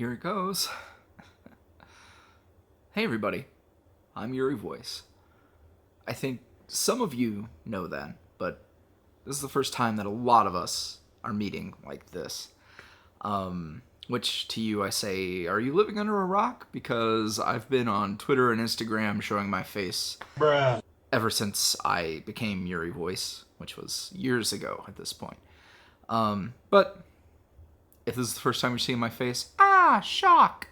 Here it goes. Hey everybody, I'm YuuriVoice. I think some of you know that, but this is the first time that a lot of us are meeting like this. Which to you I say, are you living under a rock? Because I've been on Twitter and Instagram showing my face Bruh. ever since I became YuuriVoice, which was years ago at this point. But if this is the first time you're seeing my face, shock!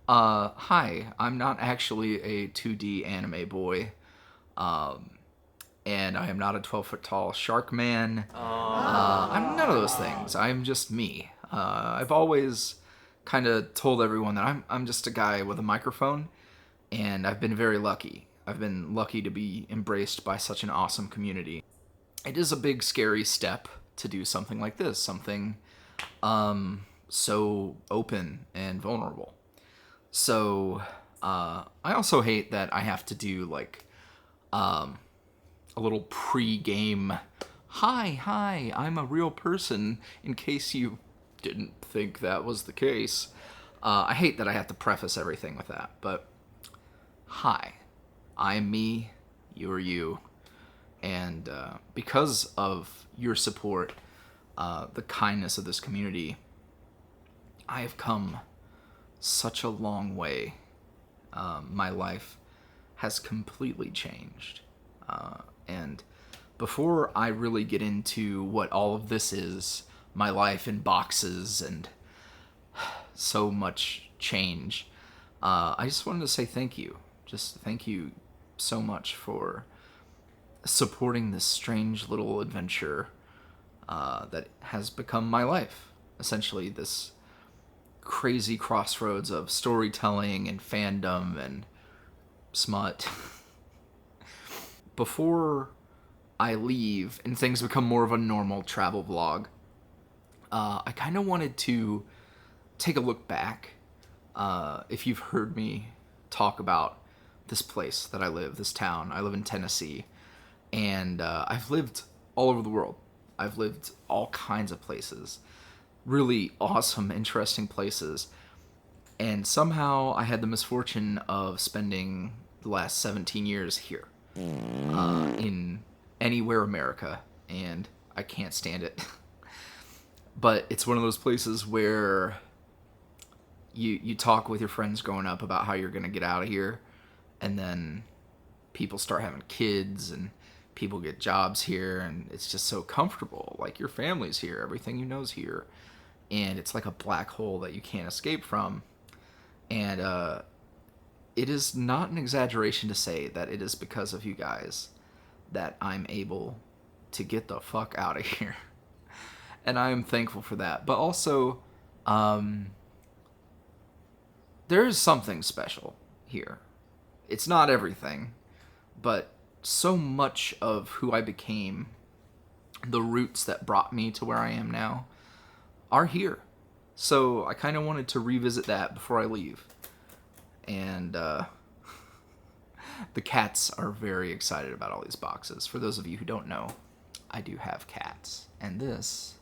Hi, I'm not actually a 2D anime boy. And I am not a 12-foot tall shark man. I'm none of those things. I'm just me. I've always kind of told everyone that I'm just a guy with a microphone, and I've been very lucky. I've been lucky to be embraced by such an awesome community. It is a big, scary step to do something like this, something so open and vulnerable. So I also hate that I have to do like a little pre-game, hi, I'm a real person, in case you didn't think that was the case. I hate that I have to preface everything with that, but hi, I'm me, you're you, and because of your support, the kindness of this community, I have come such a long way. My life has completely changed. And before I really get into what all of this is, my life in boxes and so much change, I just wanted to say thank you. Just thank you so much for supporting this strange little adventure that has become my life. Essentially, this crazy crossroads of storytelling and fandom and smut. Before I leave and things become more of a normal travel vlog, I kind of wanted to take a look back. If you've heard me talk about this place that I live, this town, I live in Tennessee, and I've lived all over the world. I've lived all kinds of places, really awesome, interesting places, and somehow I had the misfortune of spending the last 17 years here. In anywhere America, and I can't stand it. But it's one of those places where you talk with your friends growing up about how you're gonna get out of here, and then people start having kids and people get jobs here, and it's just so comfortable. Like, your family's here, everything you know's here, and it's like a black hole that you can't escape from. And it is not an exaggeration to say that it is because of you guys that I'm able to get the fuck out of here. And I am thankful for that. But also, there is something special here. It's not everything, but so much of who I became, the roots that brought me to where I am now, are here. So I kind of wanted to revisit that before I leave. And the cats are very excited about all these boxes. For those of you who don't know, I do have cats. And this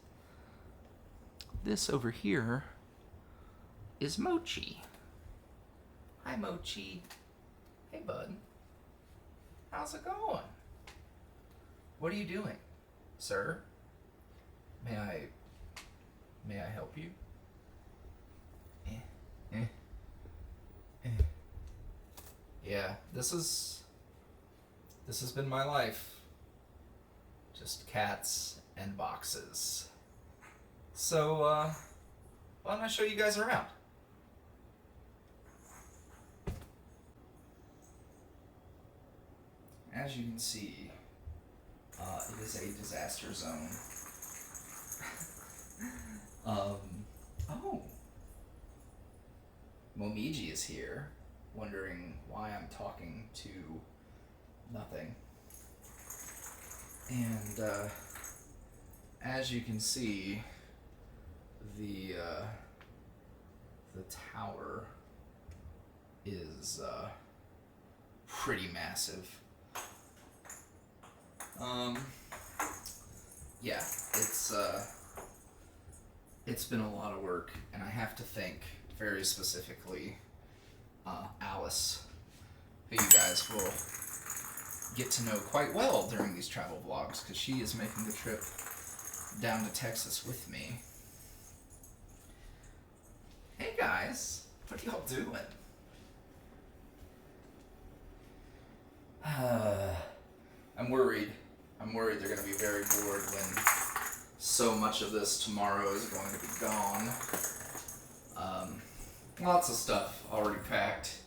over here is Mochi. Hi, Mochi. Hey, bud. How's it going? What are you doing, sir? May I help you? Yeah, this has been my life. Just cats and boxes. So, why don't I show you guys around? As you can see, it is a disaster zone. Oh, Momiji is here, wondering why I'm talking to nothing. And as you can see, the tower is pretty massive. Yeah, it's been a lot of work, and I have to think very specifically Alice, who you guys will get to know quite well during these travel vlogs, because she is making the trip down to Texas with me. Hey guys, what y'all doing? I'm worried. I'm worried they're going to be very bored when so much of this tomorrow is going to be gone. Lots of stuff already packed.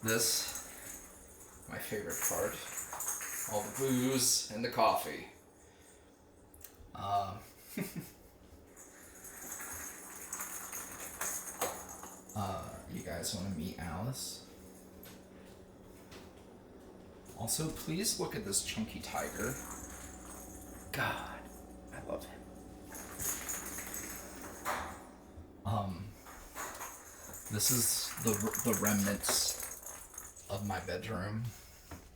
This, my favorite part, all the booze and the coffee. You guys want to meet Alice? Also, please look at this chunky tiger. God, I love him. This is the remnants of my bedroom.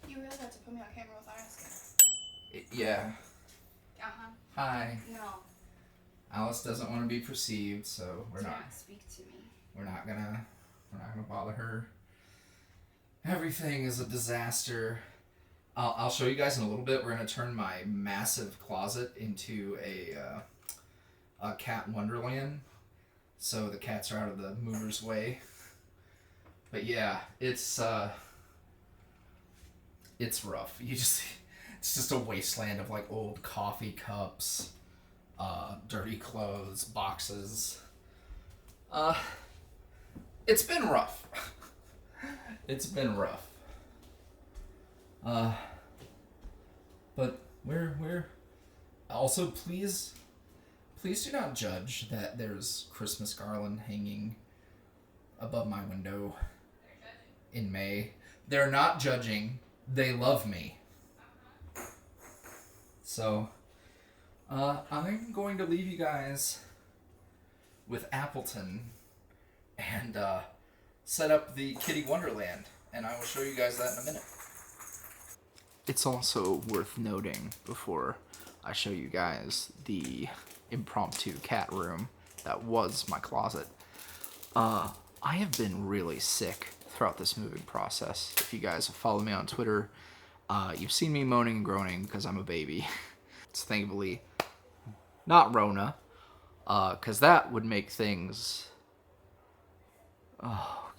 You really have to put me on camera without asking. Yeah. Uh-huh. Hi. No. Alice doesn't want to be perceived, so we're Do not. speak to me. We're not gonna bother her. Everything is a disaster. I'll show you guys in a little bit. We're gonna turn my massive closet into a cat wonderland, so the cats are out of the movers' way. But yeah, it's rough. It's just a wasteland of like old coffee cups, dirty clothes, boxes. It's been rough. It's been rough. But we're also, please do not judge that there's Christmas garland hanging above my window in May. They're not judging. They love me. So, I'm going to leave you guys with Appleton and set up the Kitty Wonderland, and I will show you guys that in a minute. It's also worth noting, before I show you guys the impromptu cat room that was my closet, I have been really sick throughout this moving process. If you guys have followed me on Twitter, you've seen me moaning and groaning because I'm a baby. It's thankfully not Rona, because that would make things... Oh,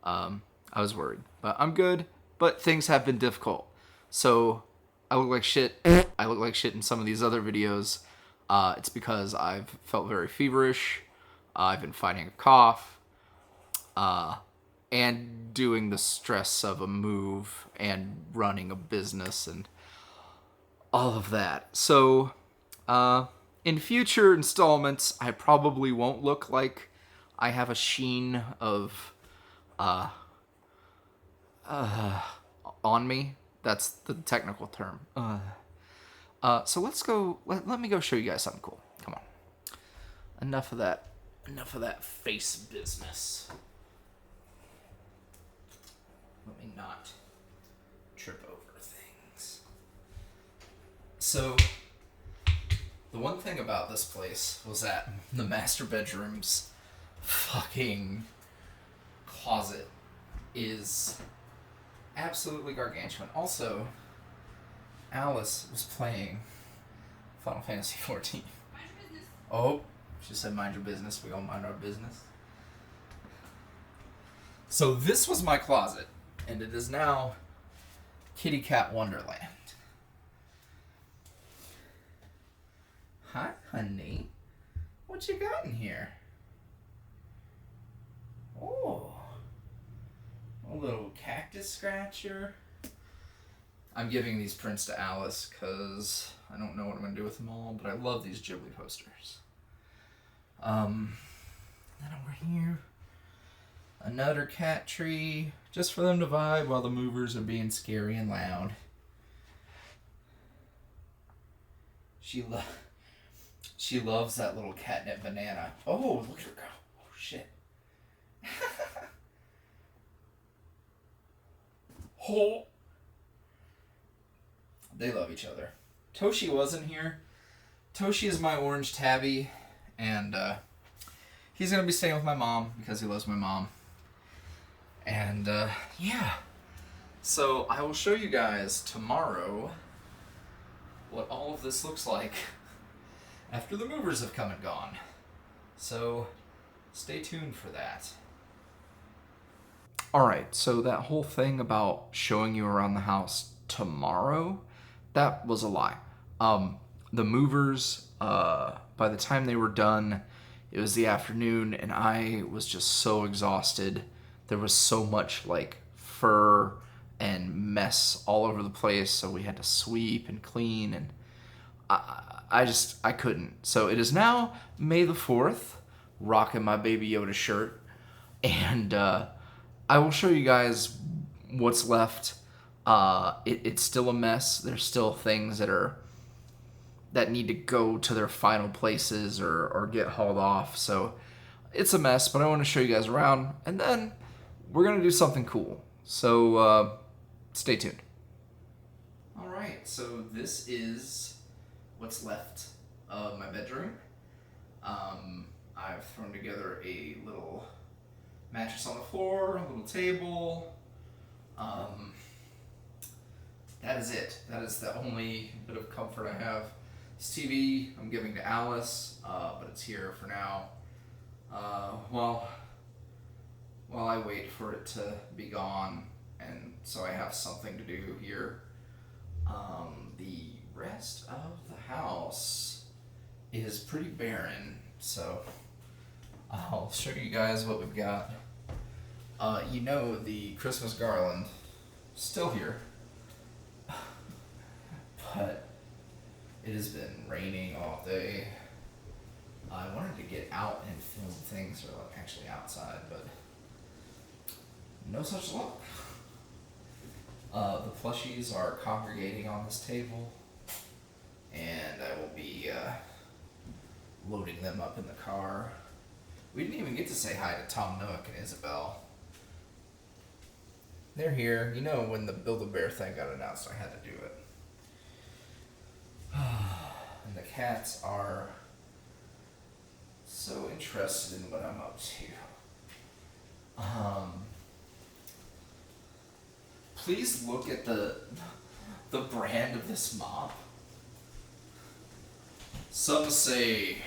God. I was worried, but I'm good. But things have been difficult. So I look like shit. I look like shit in some of these other videos. It's because I've felt very feverish. I've been fighting a cough. And doing the stress of a move and running a business and all of that. So in future installments, I probably won't look like I have a sheen of on me. That's the technical term. So let's go. Let me go show you guys something cool. Come on. Enough of that face business. Let me not trip over things. So the one thing about this place was that the master bedroom's fucking closet is absolutely gargantuan. Also, Alice was playing Final Fantasy XIV. Mind your business. Oh, she said mind your business. We all mind our business. So this was my closet, and it is now Kitty Cat Wonderland. Hi, honey. What you got in here? Oh, a little cactus scratcher. I'm giving these prints to Alice because I don't know what I'm going to do with them all, but I love these Ghibli posters. Then over here, another cat tree, just for them to vibe while the movers are being scary and loud. She loves that little catnip banana. Oh, look at her go. Oh, shit. Oh. They love each other. Toshi wasn't here. Toshi is my orange tabby, and he's gonna be staying with my mom because he loves my mom. And yeah, so I will show you guys tomorrow what all of this looks like after the movers have come and gone. So stay tuned for that. Alright, so that whole thing about showing you around the house tomorrow, that was a lie. The movers, by the time they were done, it was the afternoon, and I was just so exhausted. There was so much like fur and mess all over the place, so we had to sweep and clean, and I couldn't. So it is now May the 4th, rocking my Baby Yoda shirt, and I will show you guys what's left. It's still a mess. There's still things that need to go to their final places or get hauled off. So it's a mess, but I want to show you guys around, and then we're gonna do something cool. So stay tuned. All right, so this is what's left of my bedroom. I've thrown together a little mattress on the floor, a little table. That is it. That is the only bit of comfort I have. This TV I'm giving to Alice, but it's here for now. While I wait for it to be gone, and so I have something to do here. The rest of the house is pretty barren, so I'll show you guys what we've got. You know, the Christmas garland still here, but it has been raining all day. I wanted to get out and film things, or like actually outside, but no such luck. The plushies are congregating on this table, and I will be loading them up in the car. We didn't even get to say hi to Tom Nook and Isabel. They're here. You know, when the Build-A-Bear thing got announced, I had to do it. And the cats are so interested in what I'm up to. Please look at the brand of this mop. Some say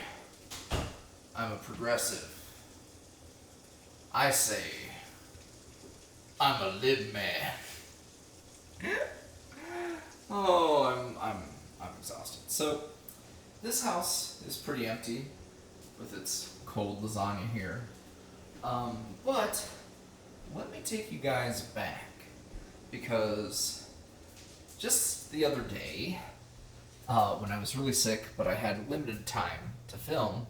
I'm a progressive. I say I'm a lib man. Oh, I'm exhausted. So this house is pretty empty with its cold lasagna here. But let me take you guys back, because just the other day, when I was really sick but I had limited time to film,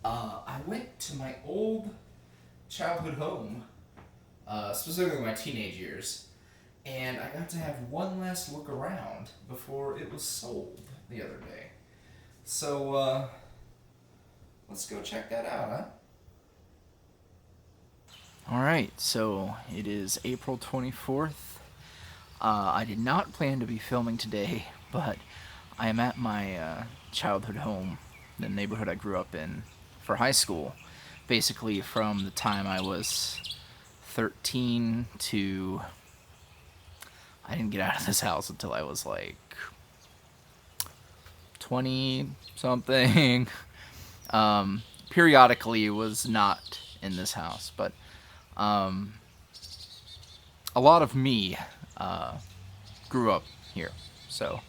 I went to my old childhood home, specifically my teenage years, and I got to have one last look around before it was sold the other day. So, let's go check that out, huh? Alright, so it is April 24th. I did not plan to be filming today, but I am at my childhood home, the neighborhood I grew up in, for high school. Basically from the time I was 13 to... I didn't get out of this house until I was like 20-something. Periodically was not in this house, but a lot of me grew up here. So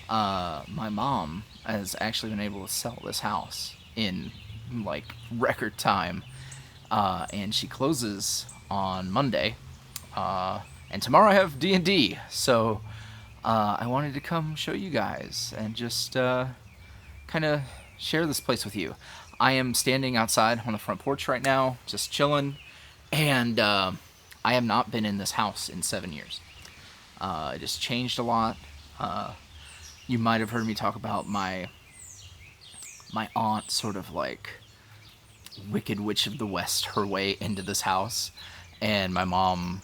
my mom has actually been able to sell this house in like record time, and she closes on Monday, and tomorrow I have D&D, so I wanted to come show you guys and just kind of share this place with you. I am standing outside on the front porch right now, just chilling, and I have not been in this house in 7 years. It has changed a lot. You might have heard me talk about my aunt sort of like Wicked Witch of the West her way into this house, and my mom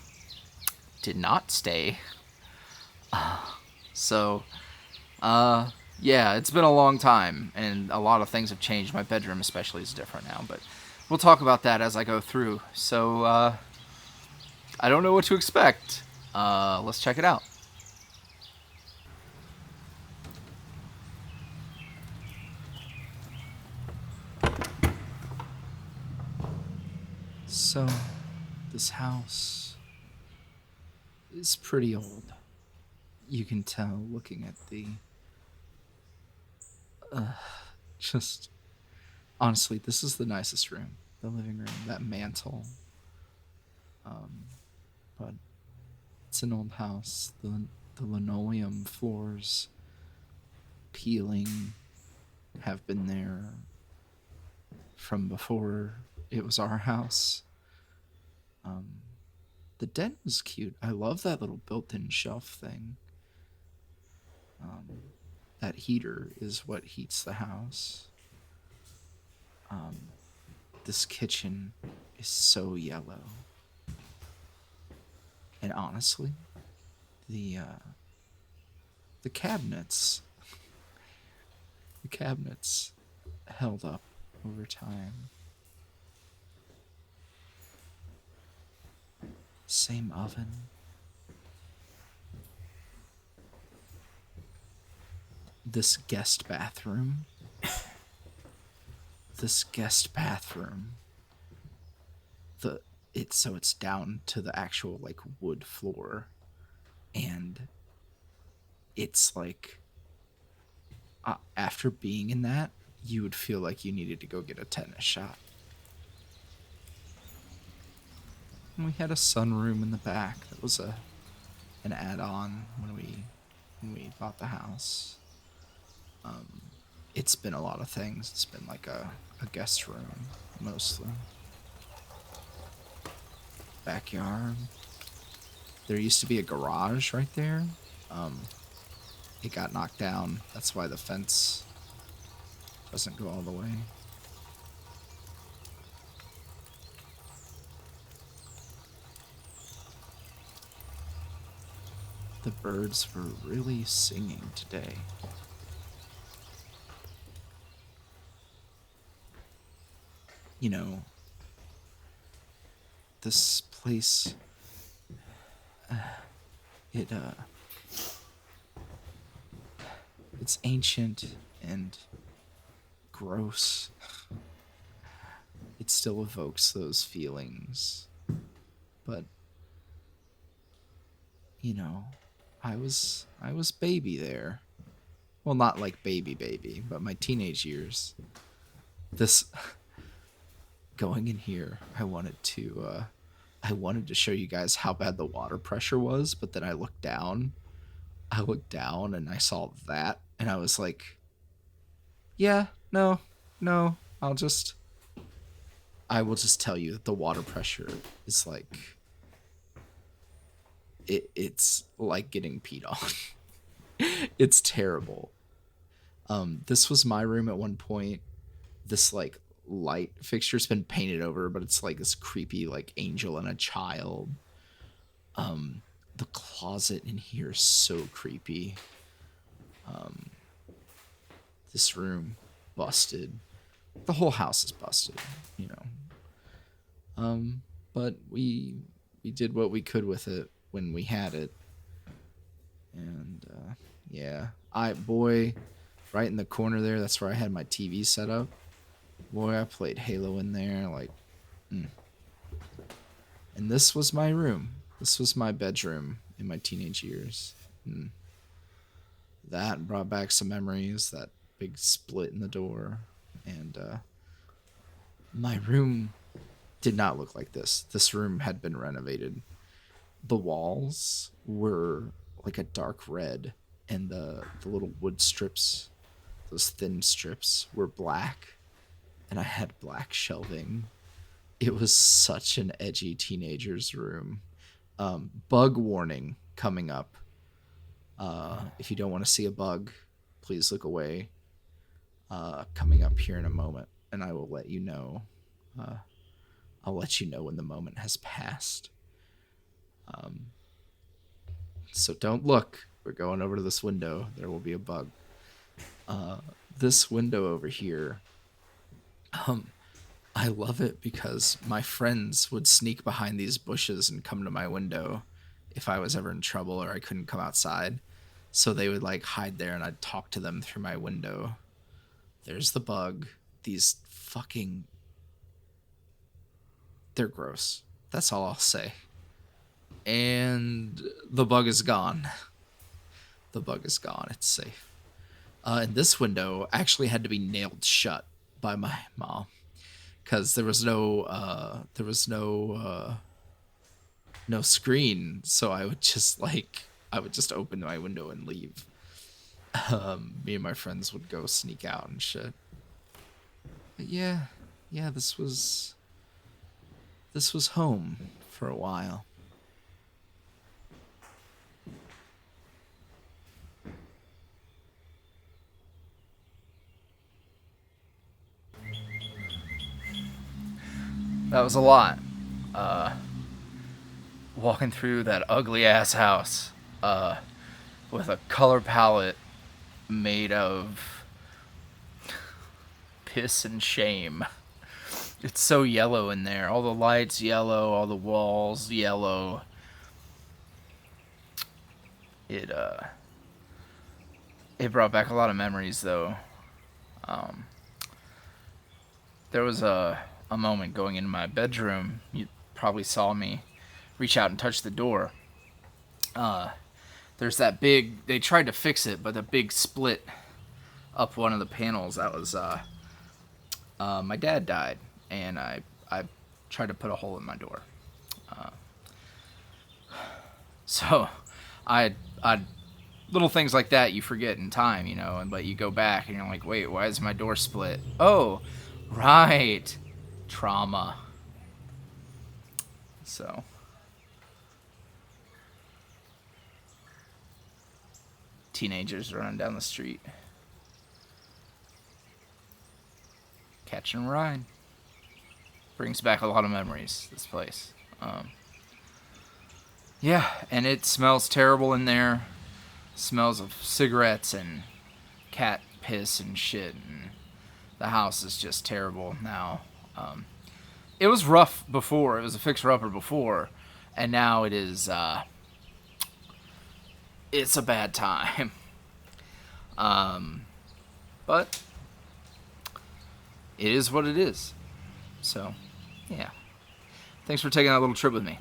did not stay. So Yeah, it's been a long time, and a lot of things have changed. My bedroom, especially, is different now, but we'll talk about that as I go through. So, I don't know what to expect. Let's check it out. So, this house is pretty old. You can tell looking at the. Just. Honestly, this is the nicest room. The living room, that mantle. Um, but it's an old house. The linoleum floors peeling have been there from before it was our house. Um, the den was cute. I love that little built-in shelf thing. Um, that heater is what heats the house. Um, this kitchen is so yellow, and honestly, the uh, the cabinets, the cabinets held up over time. Same oven. This guest bathroom. This guest bathroom. The it's down to the actual like wood floor, and it's like after being in that, you would feel like you needed to go get a tetanus shot. And we had a sunroom in the back. That was a an add-on when we bought the house. Um, it's been a lot of things. It's been like a guest room mostly. Backyard. There used to be a garage right there. Um, it got knocked down. That's why the fence doesn't go all the way. The birds were really singing today. You know, this place, it, it's ancient and gross. It still evokes those feelings. But, you know, I was baby there. Well, not like baby, but my teenage years. This going in here, I wanted to show you guys how bad the water pressure was, but then I looked down and I saw that and I was like, yeah, no, no, I will just tell you that the water pressure is like it's like getting peed on. It's terrible. This was my room at one point. This like light fixture's been painted over, but it's like this creepy like angel and a child. The closet in here is so creepy. Um, this room busted. The whole house is busted, you know. But we did what we could with it when we had it, and yeah, I boy, right in the corner there, that's where I had my TV set up. Boy, I played Halo in there, like, mm. And this was my room. This was my bedroom in my teenage years. And that brought back some memories. That big split in the door, and my room did not look like this. This room had been renovated. The walls were like a dark red, and the little wood strips, those thin strips, were black, and I had black shelving. It was such an edgy teenager's room. Bug warning coming up. If you don't want to see a bug, please look away. Coming up here in a moment, and I will let you know. Uh, I'll let you know when the moment has passed. Um, so don't look. We're going over to this window. There will be a bug. This window over here, I love it because my friends would sneak behind these bushes and come to my window if I was ever in trouble or I couldn't come outside. So they would like hide there and I'd talk to them through my window. There's the bug. These fucking... They're gross. That's all I'll say. And the bug is gone. The bug is gone. It's safe. And this window actually had to be nailed shut by my mom because there was no no screen. So I would just open my window and leave. Me and my friends would go sneak out and shit. But yeah, this was home for a while. That was a lot. Walking through that ugly ass house with a color palette made of piss and shame. It's so yellow in there. All the lights yellow, all the walls yellow. It brought back a lot of memories though. There was a moment going into my bedroom. You probably saw me reach out and touch the door. There's that big... They tried to fix it, but the big split up one of the panels, that was... my dad died, and I tried to put a hole in my door. So, I little things like that you forget in time, you know, but you go back and you're like, wait, why is my door split? Oh, right. Trauma. So... Teenagers running down the street. Catching a ride. Brings back a lot of memories, this place. Yeah, and it smells terrible in there. Smells of cigarettes and cat piss and shit. And the house is just terrible now. It was rough before. It was a fixer-upper before. And now it is... it's a bad time. But it is what it is. So, yeah. Thanks for taking that little trip with me.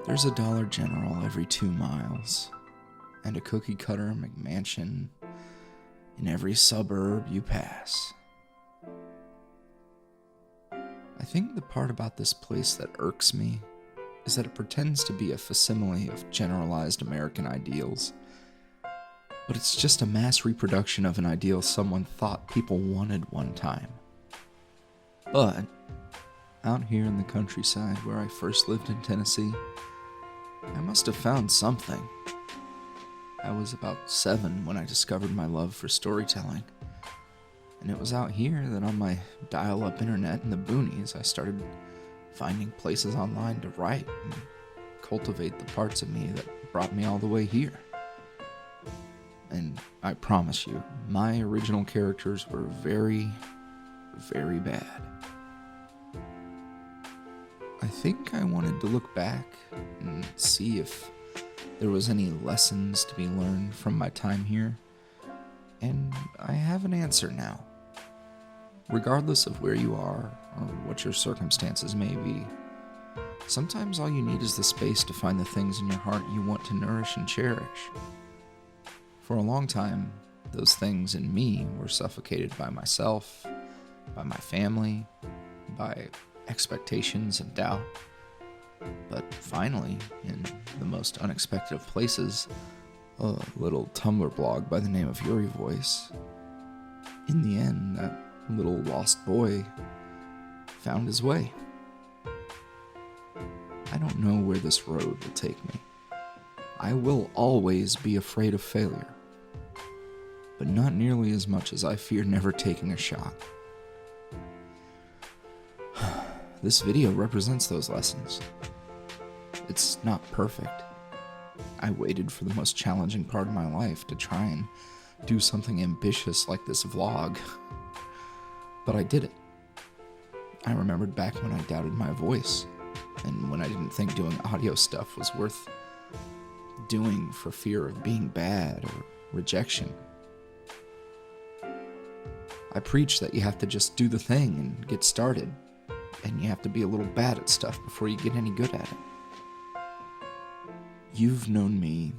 There's a Dollar General every 2 miles, and a cookie cutter McMansion in every suburb you pass. I think the part about this place that irks me is that it pretends to be a facsimile of generalized American ideals, but it's just a mass reproduction of an ideal someone thought people wanted one time. But out here in the countryside where I first lived in Tennessee, I must have found something. I was about 7 when I discovered my love for storytelling, and it was out here that on my dial-up internet in the boonies I started finding places online to write and cultivate the parts of me that brought me all the way here. And I promise you, my original characters were very, very bad. I think I wanted to look back and see if there was any lessons to be learned from my time here, and I have an answer now. Regardless of where you are or what your circumstances may be, sometimes all you need is the space to find the things in your heart you want to nourish and cherish. For a long time, those things in me were suffocated by myself, by my family, by expectations and doubt. But finally, in the most unexpected of places, a little Tumblr blog by the name of YuuriVoice, in the end, that little lost boy found his way. I don't know where this road will take me. I will always be afraid of failure, but not nearly as much as I fear never taking a shot. This video represents those lessons. It's not perfect, I waited for the most challenging part of my life to try and do something ambitious like this vlog. But I did it. I remembered back when I doubted my voice, and when I didn't think doing audio stuff was worth doing for fear of being bad or rejection. I preach that you have to just do the thing and get started, and you have to be a little bad at stuff before you get any good at it. You've known me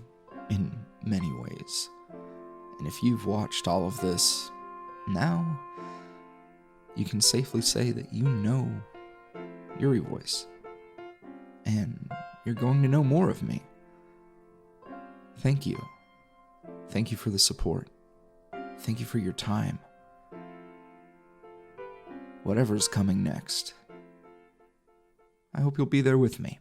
in many ways, and if you've watched all of this, now you can safely say that you know YuuriVoice, and you're going to know more of me. Thank you. Thank you for the support. Thank you for your time. Whatever's coming next, I hope you'll be there with me.